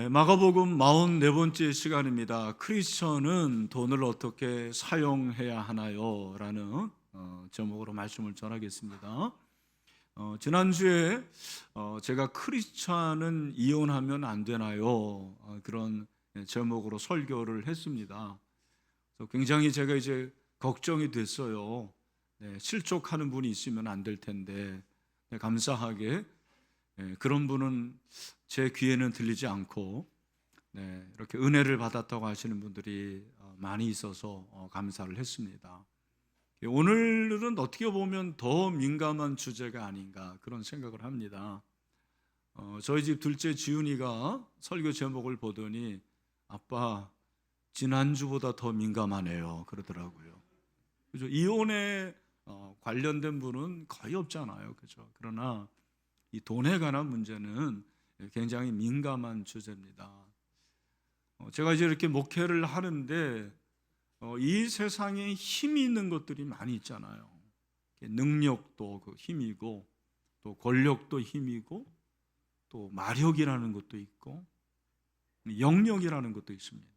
마가복음 44번째 시간입니다. 크리스천은 돈을 어떻게 사용해야 하나요? 라는 제목으로 말씀을 전하겠습니다. 지난주에 제가 크리스천은 이혼하면 안 되나요? 그런 제목으로 설교를 했습니다. 그래서 굉장히 제가 이제 걱정이 됐어요. 실족하는 분이 있으면 안 될 텐데 감사하게 그런 분은 제 귀에는 들리지 않고 이렇게 은혜를 받았다고 하시는 분들이 많이 있어서 감사를 했습니다. 오늘은 어떻게 보면 더 민감한 주제가 아닌가 그런 생각을 합니다. 저희 집 둘째 지훈이가 설교 제목을 보더니 아빠 지난주보다 더 민감하네요 그러더라고요. 그죠? 이혼에 관련된 분은 거의 없잖아요. 그죠? 그러나 이 돈에 관한 문제는 굉장히 민감한 주제입니다. 제가 이제 이렇게 목회를 하는데 이 세상에 힘이 있는 것들이 많이 있잖아요. 능력도 그 힘이고 또 권력도 힘이고 또 마력이라는 것도 있고 영력이라는 것도 있습니다.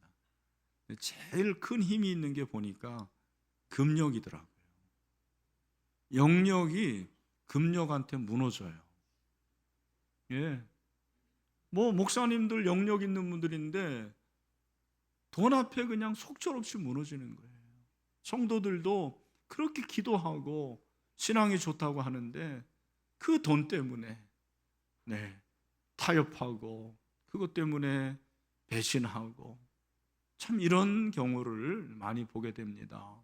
제일 큰 힘이 있는 게 보니까 금력이더라고요. 영력이 금력한테 무너져요. 목사님들 영력 있는 분들인데 돈 앞에 그냥 속절없이 무너지는 거예요. 성도들도 그렇게 기도하고 신앙이 좋다고 하는데 그 돈 때문에 타협하고 그것 때문에 배신하고 참 이런 경우를 많이 보게 됩니다.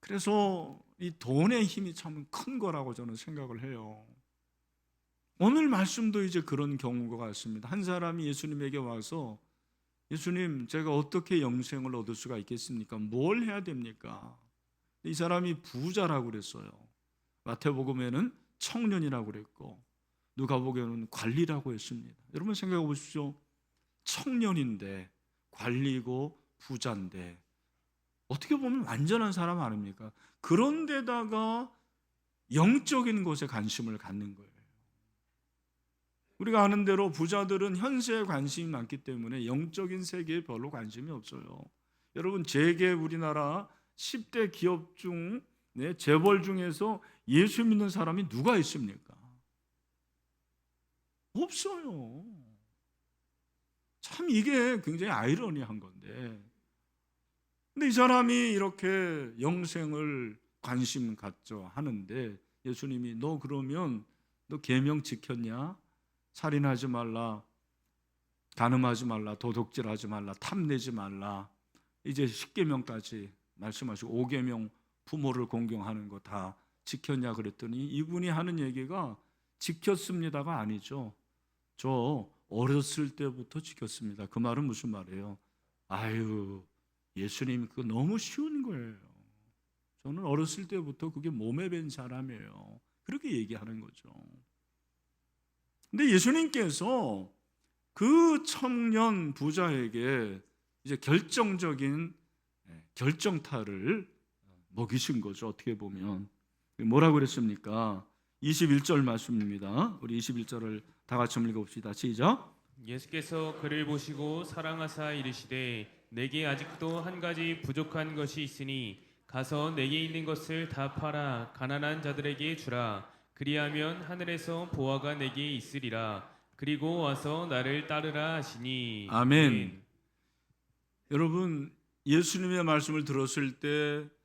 그래서 이 돈의 힘이 참 큰 거라고 저는 생각을 해요. 오늘 말씀도 이제 그런 경우가 같습니다. 한 사람이 예수님에게 와서 예수님, 제가 어떻게 영생을 얻을 수가 있겠습니까? 뭘 해야 됩니까? 이 사람이 부자라고 그랬어요. 마태복음에는 청년이라고 그랬고 누가복음에는 관리라고 했습니다. 여러분 생각해 보십시오. 청년인데 관리고 부자인데 어떻게 보면 완전한 사람 아닙니까? 그런데다가 영적인 것에 관심을 갖는 거예요. 우리가 아는 대로 부자들은 현세에 관심이 많기 때문에 영적인 세계에 별로 관심이 없어요. 여러분 재계 우리나라 10대 기업 중 재벌 중에서 예수 믿는 사람이 누가 있습니까? 없어요. 참 이게 굉장히 아이러니한 건데 근데 이 사람이 이렇게 영생을 관심 갖죠 하는데 예수님이 너 그러면 너 계명 지켰냐? 살인하지 말라, 간음하지 말라, 도둑질하지 말라, 탐내지 말라. 이제 10계명까지 말씀하시고 5계명 부모를 공경하는 거 다 지켰냐 그랬더니 이분이 하는 얘기가 지켰습니다가 아니죠. 저 어렸을 때부터 지켰습니다. 그 말은 무슨 말이에요? 아유, 예수님 그거 너무 쉬운 거예요. 저는 어렸을 때부터 그게 몸에 밴 사람이에요. 그렇게 얘기하는 거죠. 근데 예수님께서 그 청년 부자에게 이제 결정적인 결정타를 먹이신 거죠. 어떻게 보면 뭐라고 그랬습니까? 21절 말씀입니다. 우리 21절을 다 같이 읽어봅시다. 시작. 예수께서 그를 보시고 사랑하사 이르시되 내게 아직도 한 가지 부족한 것이 있으니 가서 내게 있는 것을 다 팔아 가난한 자들에게 주라. 그리하면 하늘에서 보화가 내게 있으리라. 그리고 와서 나를 따르라 하시니. 아멘. 여러분 예수님의 말씀을 들었을 때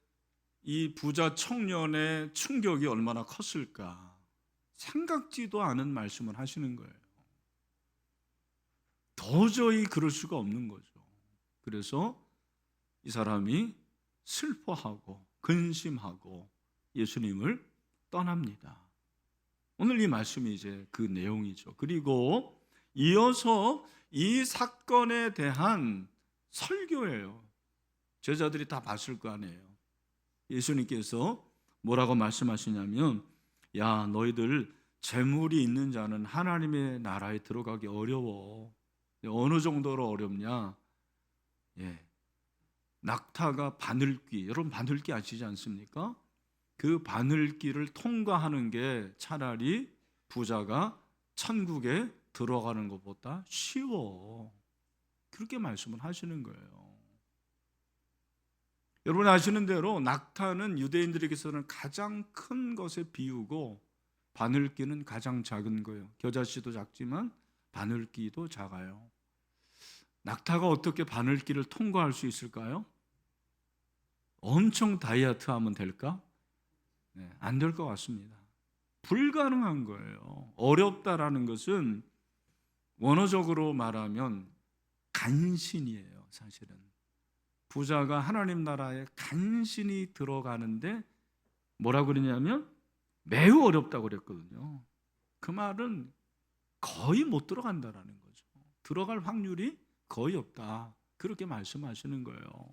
이 부자 청년의 충격이 얼마나 컸을까? 생각지도 않은 말씀을 하시는 거예요. 도저히 그럴 수가 없는 거죠. 그래서 이 사람이 슬퍼하고 근심하고 예수님을 떠납니다. 오늘 이 말씀이 이제 그 내용이죠. 그리고 이어서 이 사건에 대한 설교예요. 제자들이 다 봤을 거 아니에요. 예수님께서 뭐라고 말씀하시냐면 야 너희들 재물이 있는 자는 하나님의 나라에 들어가기 어려워. 어느 정도로 어렵냐? 낙타가 바늘귀, 여러분 바늘귀 아시지 않습니까? 그 바늘길을 통과하는 게 차라리 부자가 천국에 들어가는 것보다 쉬워. 그렇게 말씀을 하시는 거예요. 여러분 아시는 대로 낙타는 유대인들에게서는 가장 큰 것에 비유고 바늘귀는 가장 작은 거예요. 겨자씨도 작지만 바늘귀도 작아요. 낙타가 어떻게 바늘귀를 통과할 수 있을까요? 엄청 다이어트하면 될까? 네, 안 될 것 같습니다. 불가능한 거예요. 어렵다라는 것은 원어적으로 말하면 간신이에요. 사실은 부자가 하나님 나라에 간신히 들어가는데 뭐라고 그러냐면 매우 어렵다고 그랬거든요. 그 말은 거의 못 들어간다라는 거죠. 들어갈 확률이 거의 없다, 그렇게 말씀하시는 거예요.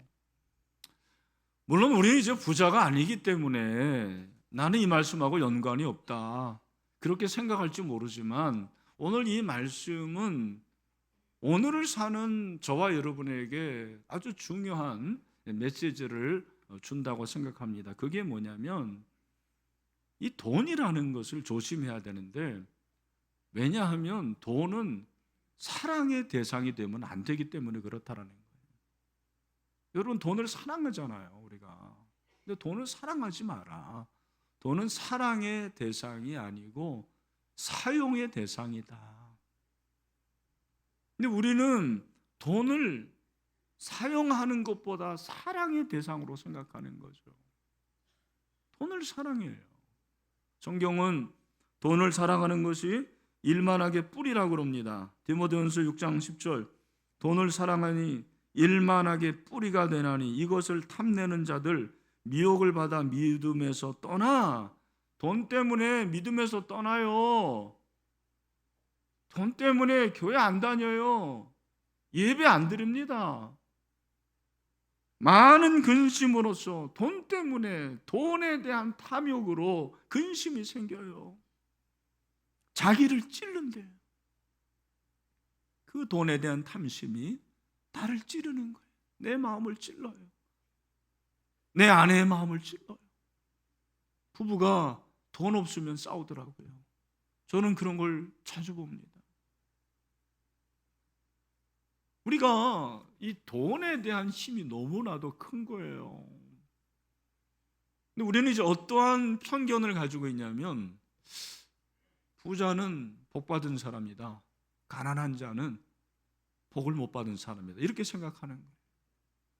물론 우리는 이제 부자가 아니기 때문에 나는 이 말씀하고 연관이 없다, 그렇게 생각할지 모르지만 오늘 이 말씀은 오늘을 사는 저와 여러분에게 아주 중요한 메시지를 준다고 생각합니다. 그게 뭐냐면 이 돈이라는 것을 조심해야 되는데, 왜냐하면 돈은 사랑의 대상이 되면 안 되기 때문에 그렇다라는 거예요. 여러분 돈을 사랑하잖아요, 우리가. 근데 돈을 사랑하지 마라. 돈은 사랑의 대상이 아니고 사용의 대상이다. 근데 우리는 돈을 사용하는 것보다 사랑의 대상으로 생각하는 거죠. 돈을 사랑해요. 성경은 돈을 사랑하는 것이 일만하게 뿌리라고 그럽니다. 디모데전서 6장 10절, 돈을 사랑하니 일만하게 뿌리가 되나니 이것을 탐내는 자들 미혹을 받아 믿음에서 떠나. 돈 때문에 믿음에서 떠나요. 돈 때문에 교회 안 다녀요. 예배 안 드립니다. 많은 근심으로써 돈 때문에, 돈에 대한 탐욕으로 근심이 생겨요. 자기를 찌른대요. 그 돈에 대한 탐심이 나를 찌르는 거예요. 내 마음을 찔러요. 내 아내의 마음을 찔러요. 부부가 돈 없으면 싸우더라고요. 저는 그런 걸 자주 봅니다. 우리가 이 돈에 대한 힘이 너무나도 큰 거예요. 근데 우리는 이제 어떠한 편견을 가지고 있냐면, 부자는 복 받은 사람이다, 가난한 자는 복을 못 받은 사람이다, 이렇게 생각하는 거예요.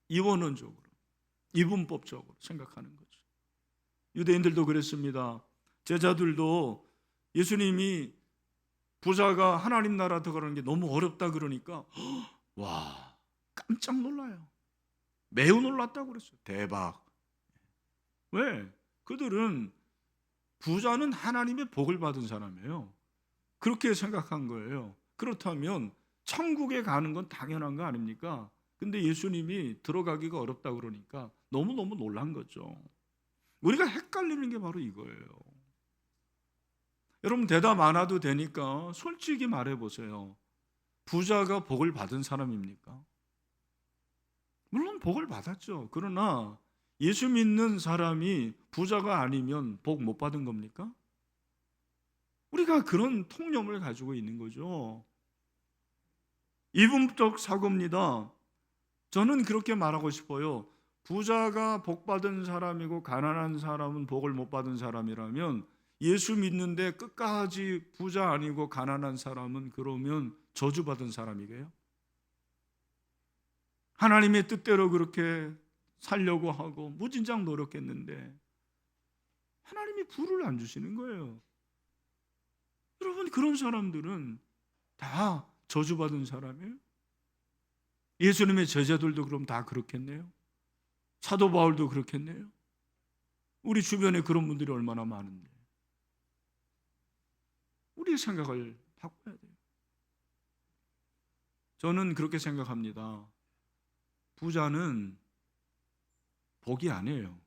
이원론적으로, 이분법적으로 생각하는 거죠. 유대인들도 그랬습니다. 제자들도 예수님이 부자가 하나님 나라 들어가는 게 너무 어렵다 그러니까 와, 깜짝 놀라요. 매우 놀랐다고 그랬어요. 대박. 왜? 그들은 부자는 하나님의 복을 받은 사람이에요. 그렇게 생각한 거예요. 그렇다면 천국에 가는 건 당연한 거 아닙니까? 근데 예수님이 들어가기가 어렵다 그러니까 너무너무 놀란 거죠. 우리가 헷갈리는 게 바로 이거예요. 여러분 대답 안 해도 되니까 솔직히 말해보세요. 부자가 복을 받은 사람입니까? 물론 복을 받았죠. 그러나 예수 믿는 사람이 부자가 아니면 복 못 받은 겁니까? 우리가 그런 통념을 가지고 있는 거죠. 이분법 사고입니다. 저는 그렇게 말하고 싶어요. 부자가 복 받은 사람이고 가난한 사람은 복을 못 받은 사람이라면 예수 믿는데 끝까지 부자 아니고 가난한 사람은 그러면 저주받은 사람이게요? 하나님의 뜻대로 그렇게 살려고 하고 무진장 노력했는데 하나님이 부를 안 주시는 거예요. 여러분 그런 사람들은 다 저주받은 사람이에요. 예수님의 제자들도 그럼 다 그렇겠네요. 사도 바울도 그렇겠네요. 우리 주변에 그런 분들이 얼마나 많은데 우리의 생각을 바꿔야 돼요. 저는 그렇게 생각합니다. 부자는 복이 아니에요.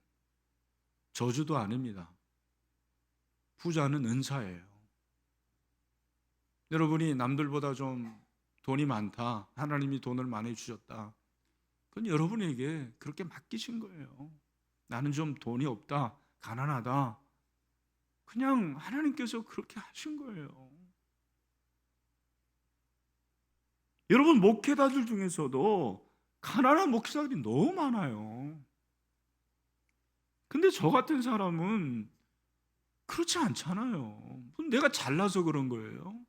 저주도 아닙니다. 부자는 은사예요. 여러분이 남들보다 좀 돈이 많다, 하나님이 돈을 많이 주셨다, 그건 여러분에게 그렇게 맡기신 거예요. 나는 좀 돈이 없다, 가난하다, 그냥 하나님께서 그렇게 하신 거예요. 여러분, 목회자들 중에서도 가난한 목회자들이 너무 많아요. 근데 저 같은 사람은 그렇지 않잖아요. 내가 잘나서 그런 거예요.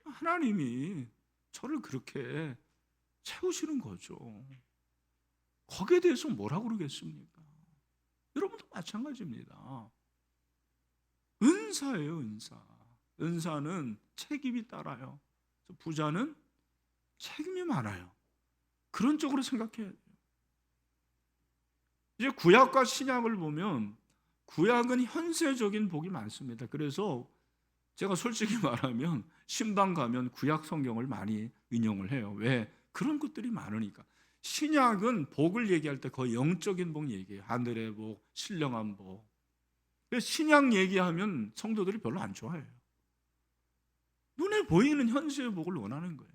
하나님이 저를 그렇게 채우시는 거죠. 거기에 대해서 뭐라고 그러겠습니까? 여러분도 마찬가지입니다. 은사예요, 은사. 은사는 책임이 따라요. 부자는 책임이 많아요. 그런 쪽으로 생각해야 돼요. 이제 구약과 신약을 보면 구약은 현세적인 복이 많습니다. 그래서 제가 솔직히 말하면 신방 가면 구약 성경을 많이 인용을 해요. 왜? 그런 것들이 많으니까. 신약은 복을 얘기할 때 거의 영적인 복 얘기해요. 하늘의 복, 신령한 복. 신약 얘기하면 성도들이 별로 안 좋아해요. 눈에 보이는 현세의 복을 원하는 거예요.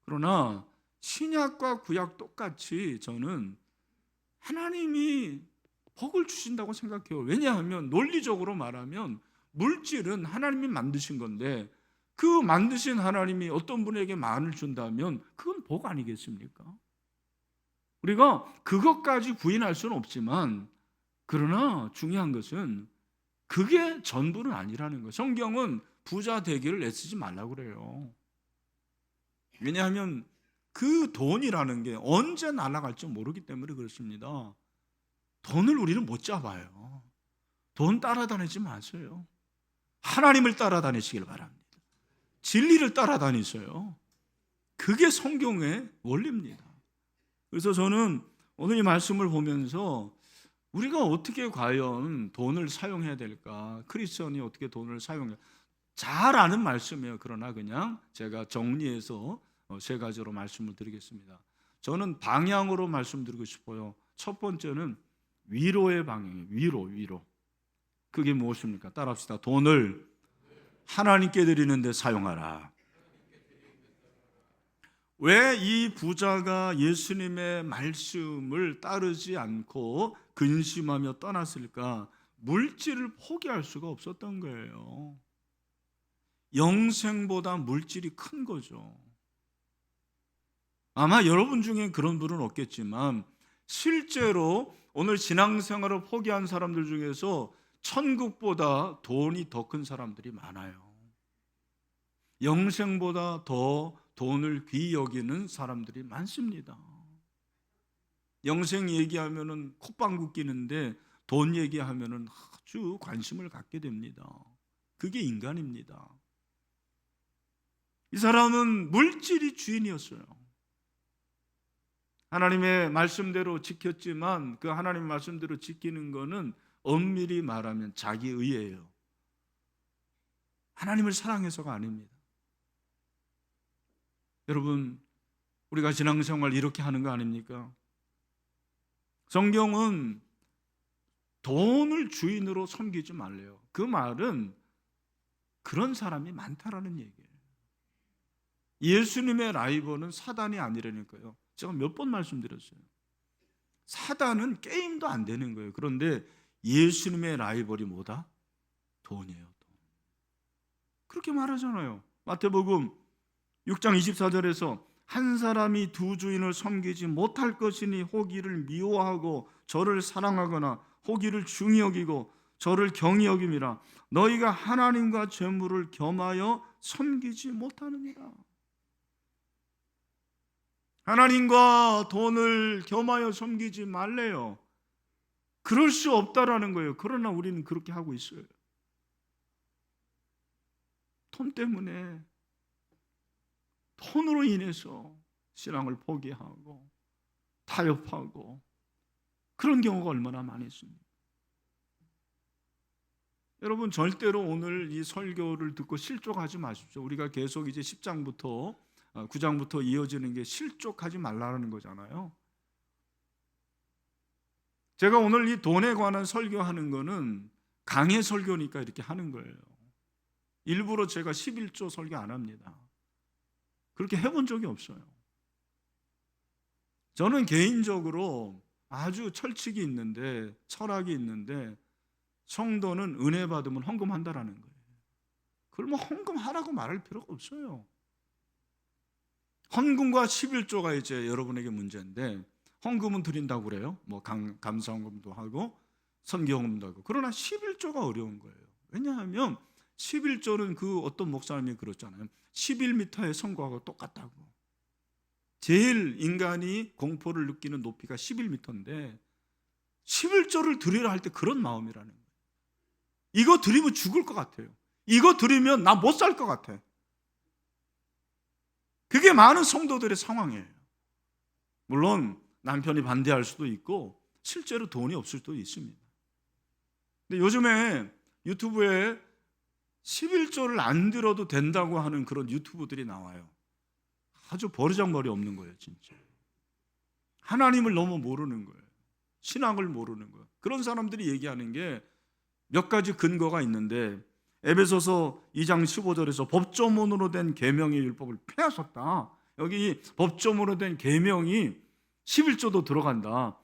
그러나 신약과 구약 똑같이 저는 하나님이 복을 주신다고 생각해요. 왜냐하면 논리적으로 말하면 물질은 하나님이 만드신 건데 그 만드신 하나님이 어떤 분에게 만을 준다면 그건 복 아니겠습니까? 우리가 그것까지 부인할 수는 없지만 그러나 중요한 것은 그게 전부는 아니라는 거예요. 성경은 부자 되기를 애쓰지 말라고 그래요. 왜냐하면 그 돈이라는 게 언제 날아갈지 모르기 때문에 그렇습니다. 돈을 우리는 못 잡아요. 돈 따라다니지 마세요. 하나님을 따라다니시길 바랍니다. 진리를 따라다니세요. 그게 성경의 원리입니다. 그래서 저는 오늘 이 말씀을 보면서 우리가 어떻게 과연 돈을 사용해야 될까? 크리스천이 어떻게 돈을 사용해야 될까? 잘 아는 말씀이에요. 그러나 그냥 제가 정리해서 세 가지로 말씀을 드리겠습니다. 저는 방향으로 말씀드리고 싶어요. 첫 번째는 위로의 방향이에요. 위로. 그게 무엇입니까? 따라합시다. 돈을 하나님께 드리는데 사용하라. 왜 이 부자가 예수님의 말씀을 따르지 않고 근심하며 떠났을까? 물질을 포기할 수가 없었던 거예요. 영생보다 물질이 큰 거죠. 아마 여러분 중에 그런 분은 없겠지만 실제로 오늘 신앙생활을 포기한 사람들 중에서 천국보다 돈이 더 큰 사람들이 많아요. 영생보다 더 돈을 귀히 여기는 사람들이 많습니다. 영생 얘기하면은 콧방귀 뀌는데 돈 얘기하면은 아주 관심을 갖게 됩니다. 그게 인간입니다. 이 사람은 물질이 주인이었어요. 하나님의 말씀대로 지켰지만 그 하나님의 말씀대로 지키는 거는 엄밀히 말하면 자기 의예요. 하나님을 사랑해서가 아닙니다. 여러분, 우리가 신앙생활 이렇게 하는 거 아닙니까? 성경은 돈을 주인으로 섬기지 말래요. 그 말은 그런 사람이 많다라는 얘기예요. 예수님의 라이벌은 사단이 아니라니까요. 제가 몇 번 말씀드렸어요. 사단은 게임도 안 되는 거예요. 그런데 예수님의 라이벌이 뭐다? 돈이에요. 돈. 그렇게 말하잖아요. 마태복음 6장 24절에서 한 사람이 두 주인을 섬기지 못할 것이니 혹이를 미워하고 저를 사랑하거나 혹이를 중히 여기고 저를 경히 여김이라. 너희가 하나님과 재물을 겸하여 섬기지 못하느니라. 하나님과 돈을 겸하여 섬기지 말래요. 그럴 수 없다라는 거예요. 그러나 우리는 그렇게 하고 있어요. 돈 때문에, 돈으로 인해서 신앙을 포기하고 타협하고 그런 경우가 얼마나 많이 있습니까? 여러분, 절대로 오늘 이 설교를 듣고 실족하지 마십시오. 우리가 계속 이제 10장부터 9장부터 이어지는 게 실족하지 말라는 거잖아요. 제가 오늘 이 돈에 관한 설교하는 거는 강해 설교니까 이렇게 하는 거예요. 일부러 제가 11조 설교 안 합니다. 그렇게 해본 적이 없어요. 저는 개인적으로 아주 철칙이 있는데, 철학이 있는데, 성도는 은혜 받으면 헌금한다라는 거예요. 그걸 뭐 헌금하라고 말할 필요가 없어요. 헌금과 11조가 이제 여러분에게 문제인데, 헌금은 드린다고 그래요. 뭐 감사헌금도 하고 선교헌금도 하고. 그러나 11조가 어려운 거예요. 왜냐하면 11조는 그 어떤 목사님이 그랬잖아요. 11m의 성곽하고 똑같다고. 제일 인간이 공포를 느끼는 높이가 11m인데 11조를 드리라 할 때 그런 마음이라는 거예요. 이거 드리면 죽을 것 같아요. 이거 드리면 나 못 살 것 같아. 그게 많은 성도들의 상황이에요. 물론 남편이 반대할 수도 있고 실제로 돈이 없을 수도 있습니다. 근데 요즘에 유튜브에 11조를 안 들어도 된다고 하는 그런 유튜브들이 나와요. 아주 버르장머리 없는 거예요, 진짜. 하나님을 너무 모르는 거예요. 신앙을 모르는 거예요. 그런 사람들이 얘기하는 게 몇 가지 근거가 있는데, 에베소서 2장 15절에서 법조문으로 된 계명의 율법을 폐하셨다. 여기 법조문으로 된 계명이 11조도 들어간다.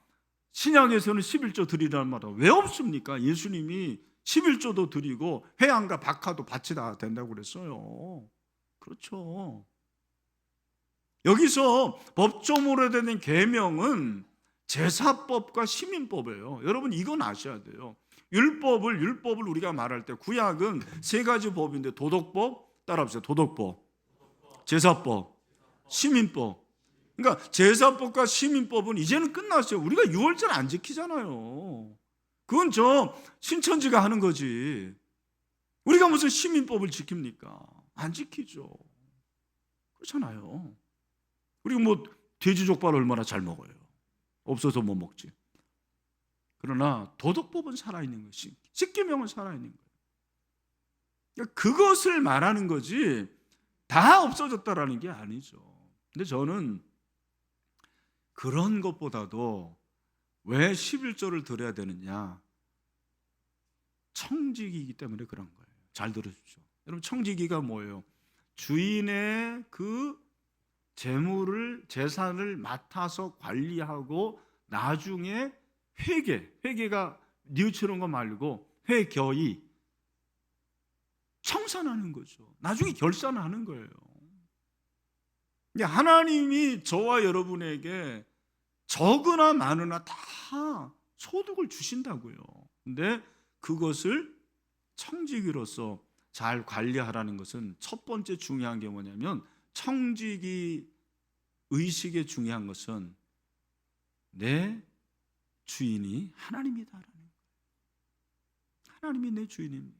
신약에서는 11조 드리라는 말은 왜 없습니까? 예수님이 11조도 드리고 회양과 박하도 바치 다 된다고 그랬어요. 그렇죠. 여기서 법조문으로 된 계명은 제사법과 시민법이에요. 여러분 이건 아셔야 돼요. 율법을 우리가 말할 때 구약은 세 가지 법인데, 도덕법, 따라합시다. 도덕법, 제사법, 시민법. 그러니까 제사법과 시민법은 이제는 끝났어요. 우리가 유월절 안 지키잖아요. 그건 저 신천지가 하는 거지. 우리가 무슨 시민법을 지킵니까? 안 지키죠. 그렇잖아요. 우리가 뭐 돼지족발 얼마나 잘 먹어요. 없어서 못 먹지. 그러나 도덕법은 살아있는 것이, 십계명은 살아있는 거예요. 그러니까 그것을 말하는 거지 다 없어졌다라는 게 아니죠. 근데 저는 그런 것보다도 왜 11조를 드려야 되느냐, 청지기이기 때문에 그런 거예요. 잘 들으십시오. 여러분, 청지기가 뭐예요? 주인의 그 재물을, 재산을 맡아서 관리하고 나중에 회계가 뉘우치는 거 말고 회결이 청산하는 거죠. 나중에 결산하는 거예요. 하나님이 저와 여러분에게 적으나 많으나 다 소득을 주신다고요. 근데 그것을 청지기로서 잘 관리하라는 것은 첫 번째 중요한 게 뭐냐면, 청지기 의식의 중요한 것은 내 주인이 하나님이다라는 거예요. 하나님이 내 주인입니다.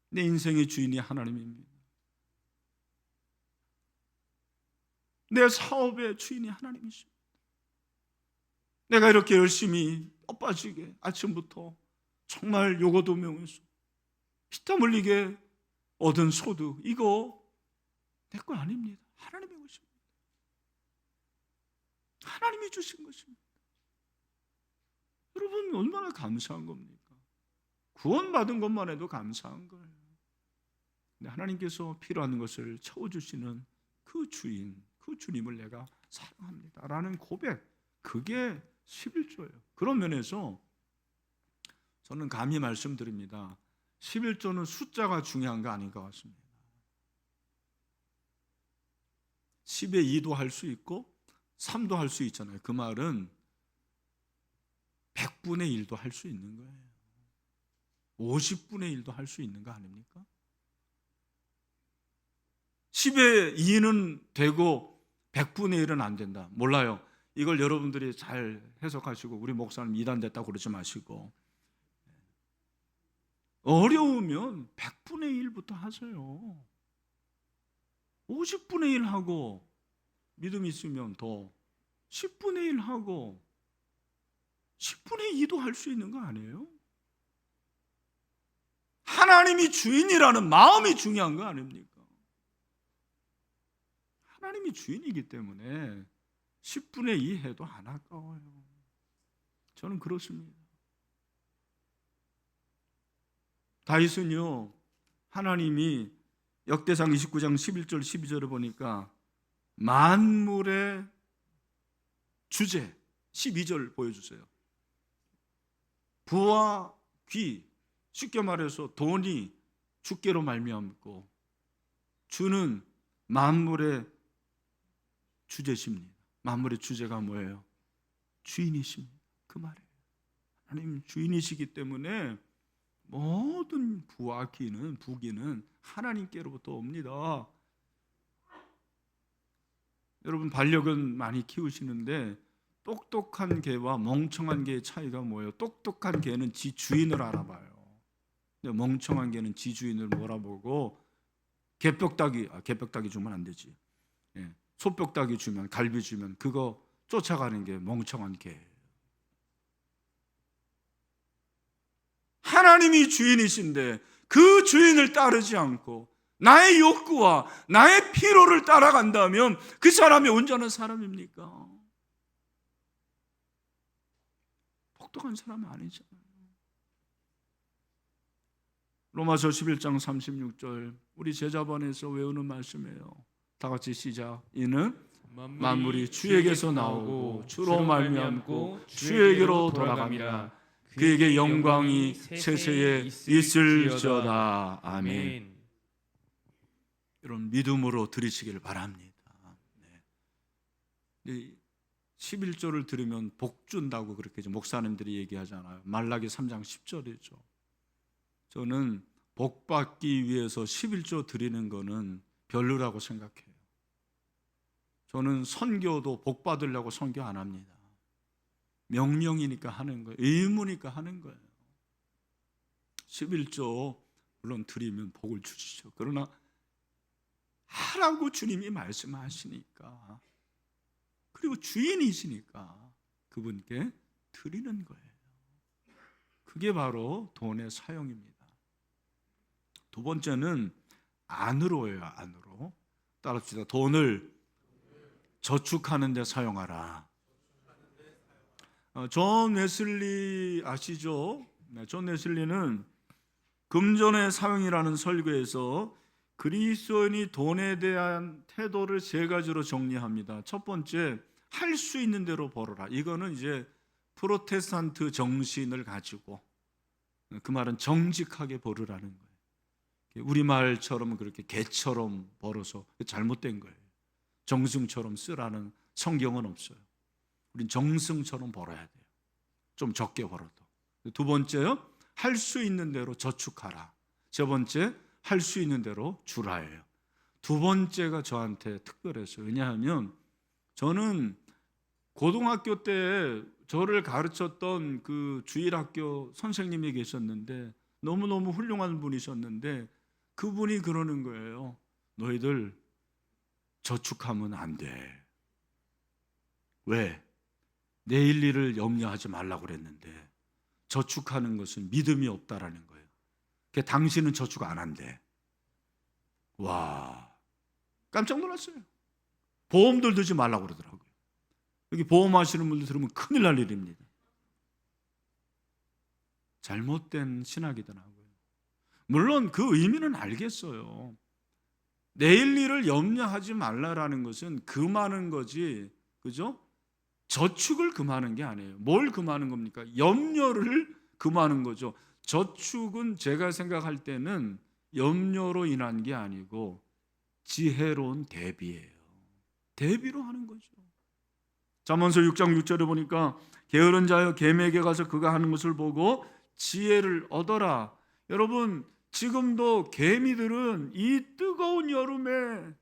내 인생의 주인이 하나님입니다. 내 사업의 주인이 하나님이십니다. 내가 이렇게 열심히 엇빠지게 아침부터 정말 요거도명해서 피땀 흘리게 얻은 소득, 이거 내 거 아닙니다. 하나님의 것입니다. 하나님이 주신 것입니다. 여러분 얼마나 감사한 겁니까? 구원받은 것만 해도 감사한 거예요. 근데 하나님께서 필요한 것을 채워주시는 그 주인, 그 주님을 내가 사랑합니다 라는 고백, 그게 11조예요. 그런 면에서 저는 감히 말씀드립니다. 11조는 숫자가 중요한 거 아닌 것 같습니다. 10의 2도 할 수 있고 3도 할 수 있잖아요. 그 말은 100분의 1도 할 수 있는 거예요. 50분의 1도 할 수 있는 거 아닙니까? 10의 2는 되고 100분의 1은 안 된다. 몰라요. 이걸 여러분들이 잘 해석하시고, 우리 목사님 이단됐다고 그러지 마시고, 어려우면 100분의 1부터 하세요. 50분의 1 하고, 믿음 있으면 더 10분의 1 하고 10분의 2도 할 수 있는 거 아니에요? 하나님이 주인이라는 마음이 중요한 거 아닙니까? 하나님이 주인이기 때문에 10분의 2 해도 안 아까워요. 저는 그렇습니다. 다윗은요, 하나님이 역대상 29장 11절 12절을 보니까 만물의 주제, 12절 보여주세요. 부와 귀, 쉽게 말해서 돈이 주께로 말미암고 주는 만물의 주제십니다. 만물의 주제가 뭐예요? 주인이십니다. 그 말이에요. 하나님 주인이시기 때문에 모든 부와 기는, 부귀는 하나님께로부터 옵니다. 여러분 반려견 많이 키우시는데 똑똑한 개와 멍청한 개의 차이가 뭐예요? 똑똑한 개는 지 주인을 알아봐요. 근데 멍청한 개는 지 주인을 몰아보고 개뼈다귀 주면 안 되지. 소뼈다귀 주면, 갈비 주면 그거 쫓아가는 게 멍청한 개예요. 하나님이 주인이신데 그 주인을 따르지 않고 나의 욕구와 나의 피로를 따라간다면 그 사람이 온전한 사람입니까? 똑똑한 사람은 아니잖아요. 로마서 11장 36절 우리 제자반에서 외우는 말씀이에요. 다 같이 시작. 이는 만물이 주에게서 나오고 주로 말미암고 주에게로 돌아갑니다. 그에게 영광이 세세에 있을지어다. 아멘. 이런 믿음으로 들으시기를 바랍니다. 11조를 들으면 복 준다고 그렇게 목사님들이 얘기하잖아요. 말라기 3장 10절이죠. 저는 복 받기 위해서 11조 드리는 거는 별로라고 생각해요. 저는 선교도 복 받으려고 선교 안 합니다. 명령이니까 하는 거예요. 의무니까 하는 거예요. 11조 물론 드리면 복을 주시죠. 그러나 하라고 주님이 말씀하시니까, 그리고 주인이시니까 그분께 드리는 거예요. 그게 바로 돈의 사용입니다. 두 번째는 안으로예요. 안으로. 따라합시다. 돈을 저축하는 데 사용하라. 존 웨슬리 아시죠? 존 웨슬리는 금전의 사용이라는 설교에서 그리스도인이 돈에 대한 태도를 세 가지로 정리합니다. 첫 번째, 할 수 있는 대로 벌어라. 이거는 이제 프로테스탄트 정신을 가지고, 그 말은 정직하게 벌으라는 거예요. 우리말처럼 그렇게 개처럼 벌어서 잘못된 거예요. 정승처럼 쓰라는 성경은 없어요. 우린 정승처럼 벌어야 돼요. 좀 적게 벌어도. 두 번째요, 할 수 있는 대로 저축하라. 세 번째, 할 수 있는 대로 주라예요. 두 번째가 저한테 특별했어요. 왜냐하면 저는 고등학교 때 저를 가르쳤던 그 주일학교 선생님이 계셨는데 너무너무 훌륭한 분이셨는데 그분이 그러는 거예요. 너희들 저축하면 안 돼. 왜? 내일 일을 염려하지 말라고 그랬는데 저축하는 것은 믿음이 없다라는 거예요. 그러니까 당신은 저축 안 한대. 와, 깜짝 놀랐어요. 보험들 들지 말라고 그러더라고요. 여기 보험하시는 분들 들으면 큰일 날 일입니다. 잘못된 신학이더라고요. 물론 그 의미는 알겠어요. 내일 일을 염려하지 말라라는 것은 금하는 거지, 그죠? 저축을 금하는 게 아니에요. 뭘 금하는 겁니까? 염려를 금하는 거죠. 저축은 제가 생각할 때는 염려로 인한 게 아니고 지혜로운 대비예요. 대비로 하는 거죠. 잠언서 6장 6절에 보니까 게으른 자여 개미에게 가서 그가 하는 것을 보고 지혜를 얻어라. 여러분, 지금도 개미들은 이 뜨거운 여름에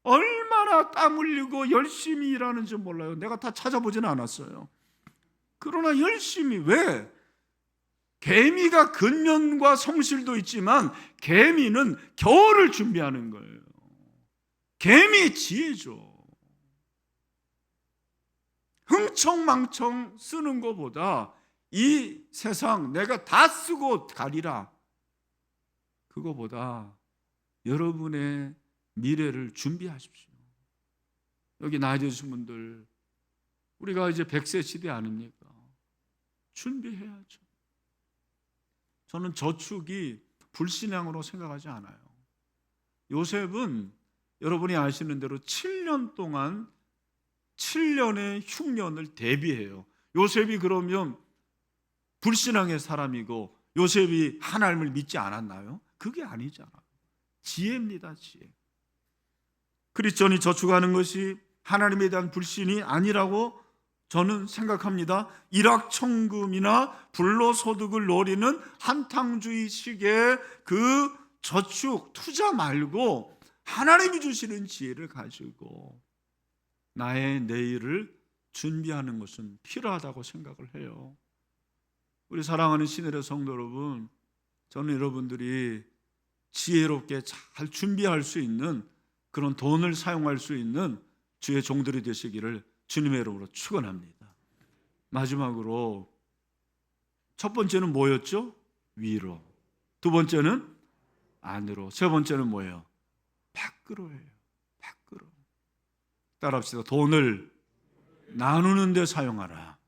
얼마나 땀 흘리고 열심히 일하는지 몰라요. 내가 다 찾아보지는 않았어요. 그러나 열심히, 왜? 개미가 근면과 성실도 있지만 개미는 겨울을 준비하는 거예요. 개미의 지혜죠. 흥청망청 쓰는 것보다 이 세상 내가 다 쓰고 가리라, 그거보다 여러분의 미래를 준비하십시오. 여기 나이 드신 분들, 우리가 이제 100세 시대 아닙니까? 준비해야죠. 저는 저축이 불신앙으로 생각하지 않아요. 요셉은 여러분이 아시는 대로 7년 동안 7년의 흉년을 대비해요. 요셉이 그러면 불신앙의 사람이고 요셉이 하나님을 믿지 않았나요? 그게 아니잖아. 지혜입니다, 지혜. 크리스천이 저축하는 것이 하나님에 대한 불신이 아니라고 저는 생각합니다. 일확천금이나 불로소득을 노리는 한탕주의식의 그 저축, 투자 말고 하나님이 주시는 지혜를 가지고 나의 내일을 준비하는 것은 필요하다고 생각을 해요. 우리 사랑하는 신의 성도 여러분, 저는 여러분들이 지혜롭게 잘 준비할 수 있는 그런 돈을 사용할 수 있는 주의 종들이 되시기를 주님의 이름으로 축원합니다. 마지막으로 첫 번째는 뭐였죠? 위로. 두 번째는 안으로. 세 번째는 뭐예요? 밖으로예요. 밖으로. 따라합시다. 돈을 나누는 데 사용하라.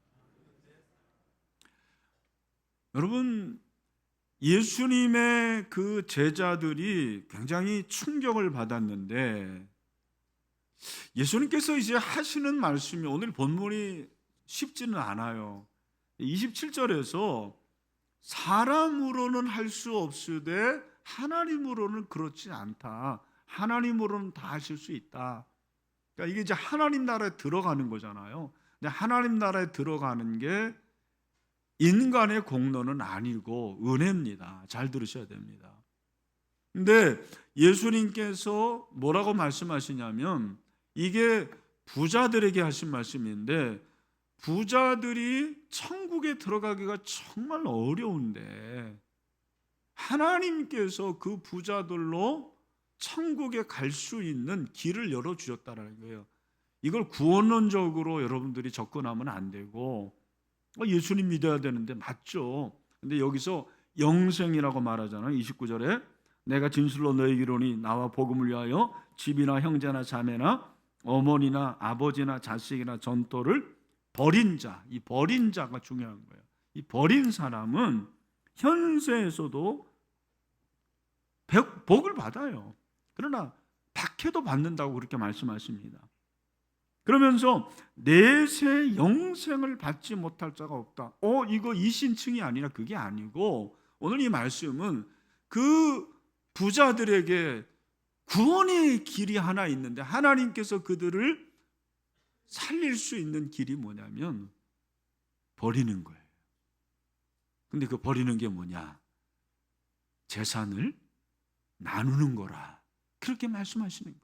여러분, 예수님의 그 제자들이 굉장히 충격을 받았는데 예수님께서 이제 하시는 말씀이 오늘 본문이 쉽지는 않아요. 27절에서 사람으로는 할 수 없으되 하나님으로는 그렇지 않다. 하나님으로는 다 하실 수 있다. 그러니까 이게 이제 하나님 나라에 들어가는 거잖아요. 근데 하나님 나라에 들어가는 게 인간의 공로는 아니고 은혜입니다. 잘 들으셔야 됩니다. 근데 예수님께서 뭐라고 말씀하시냐면 이게 부자들에게 하신 말씀인데 부자들이 천국에 들어가기가 정말 어려운데 하나님께서 그 부자들로 천국에 갈 수 있는 길을 열어주셨다는 거예요. 이걸 구원론적으로 여러분들이 접근하면 안 되고 예수님 믿어야 되는데 맞죠. 근데 여기서 영생이라고 말하잖아요. 29절에 내가 진실로 너희에게 이르노니 나와 복음을 위하여 집이나 형제나 자매나 어머니나 아버지나 자식이나 전토를 버린 자, 이 버린 자가 중요한 거예요. 이 버린 사람은 현세에서도 복을 받아요. 그러나 박해도 받는다고 그렇게 말씀하십니다. 그러면서 내세 영생을 받지 못할 자가 없다. 이거 이신층이 아니라 그게 아니고 오늘 이 말씀은 그 부자들에게 구원의 길이 하나 있는데 하나님께서 그들을 살릴 수 있는 길이 뭐냐면 버리는 거예요. 근데 그 버리는 게 뭐냐? 재산을 나누는 거라. 그렇게 말씀하시는 거예요.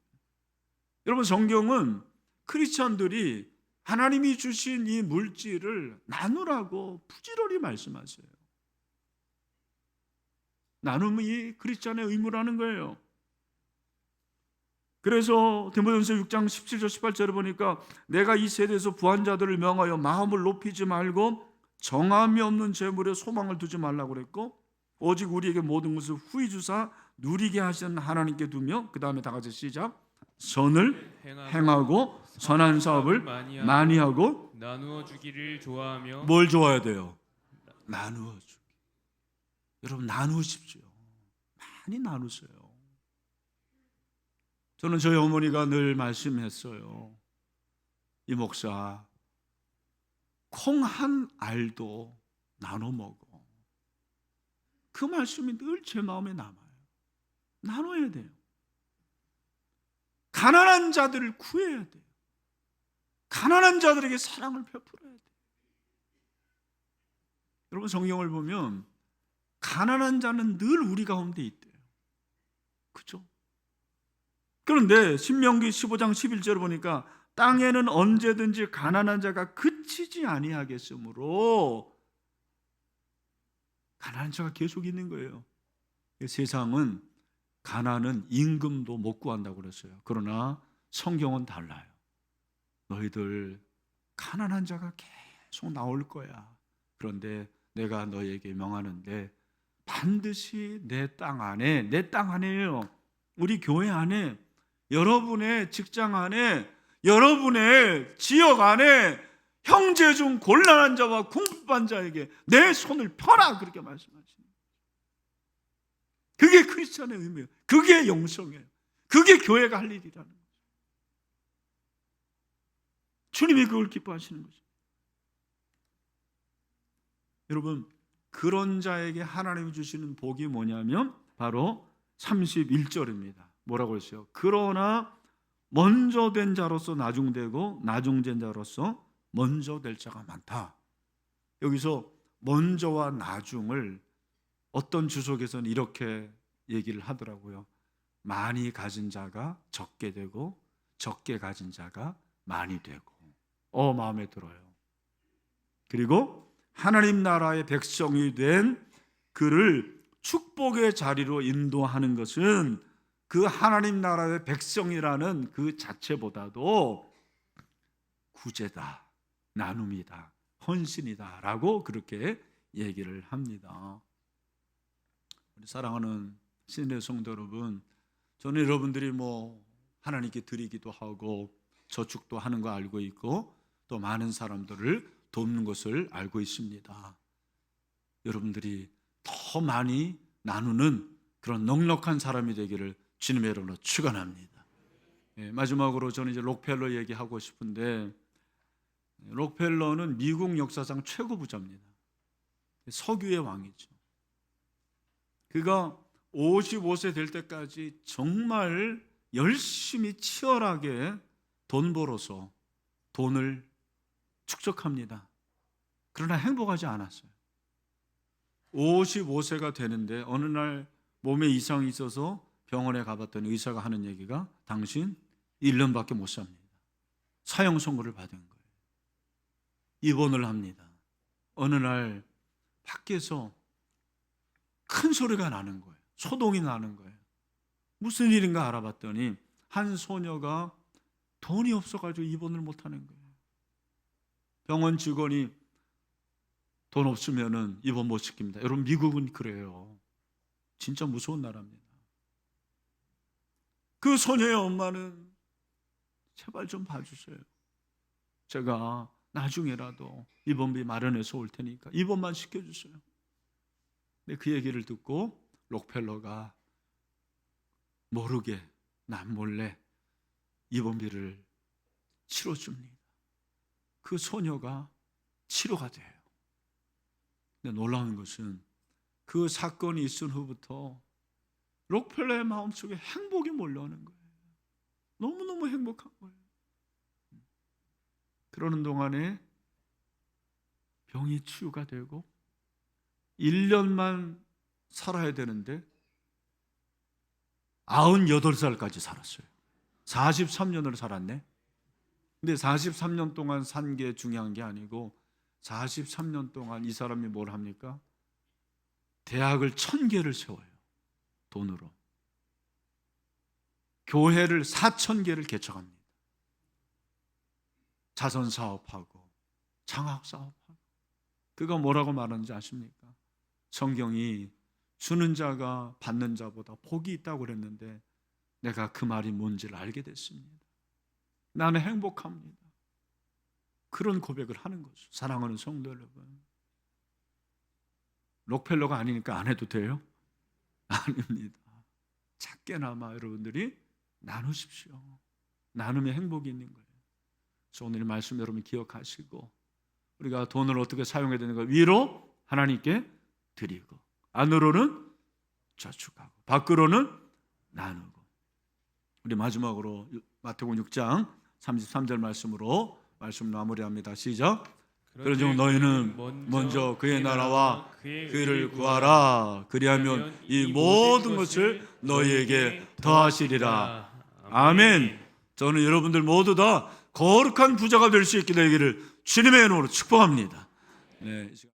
여러분 성경은 크리스천들이 하나님이 주신 이 물질을 나누라고 부지런히 말씀하세요. 나눔이 크리스천의 의무라는 거예요. 그래서 디모데전서 6장 17절 18절에 보니까 내가 이 세대에서 부한 자들을 명하여 마음을 높이지 말고 정함이 없는 재물에 소망을 두지 말라고 그랬고 오직 우리에게 모든 것을 후히 주사 누리게 하시는 하나님께 두며 그 다음에 다 같이 시작. 선을 행하고 선한 사업을 많이 하고 나누어 주기를 좋아하며 뭘 좋아해야 돼요? 나누어 주기. 여러분 나누십시오. 많이 나누세요. 저는 저희 어머니가 늘 말씀했어요. 이 목사 콩 한 알도 나눠 먹어. 그 말씀이 늘 제 마음에 남아요. 나눠야 돼요. 가난한 자들을 구해야 돼요. 가난한 자들에게 사랑을 베풀어야 돼요. 여러분 성경을 보면 가난한 자는 늘 우리 가운데 있대요. 그렇죠? 그런데 신명기 15장 11절을 보니까 땅에는 언제든지 가난한 자가 그치지 아니하겠으므로 가난한 자가 계속 있는 거예요. 세상은 가난은 임금도 못 구한다고 그랬어요. 그러나 성경은 달라요. 너희들 가난한 자가 계속 나올 거야. 그런데 내가 너희에게 명하는데 반드시 내 땅 안에, 내 땅 안에요. 우리 교회 안에, 여러분의 직장 안에, 여러분의 지역 안에 형제 중 곤란한 자와 궁핍한 자에게 내 손을 펴라 그렇게 말씀하십니다. 그게 크리스천의 의미예요. 그게 영성이에요. 그게 교회가 할 일이라는 거죠. 주님이 그걸 기뻐하시는 거죠. 여러분 그런 자에게 하나님이 주시는 복이 뭐냐면 바로 31절입니다. 뭐라고 했어요? 그러나 먼저 된 자로서 나중되고 나중된 자로서 먼저 될 자가 많다. 여기서 먼저와 나중을 어떤 주석에서는 이렇게 얘기를 하더라고요. 많이 가진 자가 적게 되고 적게 가진 자가 많이 되고. 마음에 들어요. 그리고 하나님 나라의 백성이 된 그를 축복의 자리로 인도하는 것은 그 하나님 나라의 백성이라는 그 자체보다도 구제다, 나눔이다, 헌신이다 라고 그렇게 얘기를 합니다. 우리 사랑하는 신의 성도 여러분, 저는 여러분들이 하나님께 드리기도 하고 저축도 하는 거 알고 있고 또 많은 사람들을 돕는 것을 알고 있습니다. 여러분들이 더 많이 나누는 그런 넉넉한 사람이 되기를 주님의 이름으로 축원합니다. 마지막으로 저는 이제 록펠러 얘기하고 싶은데, 록펠러는 미국 역사상 최고 부자입니다. 석유의 왕이죠. 그가 55세 될 때까지 정말 열심히 치열하게 돈 벌어서 돈을 축적합니다. 그러나 행복하지 않았어요. 55세가 되는데 어느 날 몸에 이상이 있어서 병원에 가봤더니 의사가 하는 얘기가 당신 1년밖에 못 삽니다. 사형 선고를 받은 거예요. 입원을 합니다. 어느 날 밖에서 큰 소리가 나는 거예요. 소동이 나는 거예요. 무슨 일인가 알아봤더니 한 소녀가 돈이 없어가지고 입원을 못하는 거예요. 병원 직원이 돈 없으면 입원 못 시킵니다. 여러분, 미국은 그래요. 진짜 무서운 나라입니다. 그 소녀의 엄마는 제발 좀 봐주세요. 제가 나중에라도 입원비 마련해서 올 테니까 입원만 시켜주세요. 근데 그 얘기를 듣고 록펠러가 모르게 남몰래 입원비를 치러줍니다. 그 소녀가 치료가 돼요. 근데 놀라운 것은 그 사건이 있은 후부터 록펠러의 마음속에 행복이 몰려오는 거예요. 너무너무 행복한 거예요. 그러는 동안에 병이 치유가 되고 1년만 살아야 되는데 98살까지 살았어요. 43년을 살았네. 근데 43년 동안 산 게 중요한 게 아니고 43년 동안 이 사람이 뭘 합니까? 대학을 1000개를 세워요. 돈으로. 교회를 4000개를 개척합니다. 자선 사업하고 장학 사업하고. 그가 뭐라고 말하는지 아십니까? 성경이 주는 자가 받는 자보다 복이 있다고 그랬는데 내가 그 말이 뭔지를 알게 됐습니다. 나는 행복합니다. 그런 고백을 하는 거죠. 사랑하는 성도 여러분, 록펠러가 아니니까 안 해도 돼요? 아닙니다. 작게나마 여러분들이 나누십시오. 나눔의 행복이 있는 거예요. 그래서 오늘 말씀 여러분 기억하시고, 우리가 돈을 어떻게 사용해야 되는 가 위로 하나님께 드리고, 안으로는 저축하고, 밖으로는 나누고. 우리 마지막으로 마태복음 6장 33절 말씀으로 말씀 마무리합니다. 시작. 그러므로 너희는 먼저 그의 나라와 그를 구하라. 그리하면 이 모든 것을 너희에게 더하시리라. 아멘. 저는 여러분들 모두 다 거룩한 부자가 될 수 있게 되기를 주님의 이름으로 축복합니다. 네.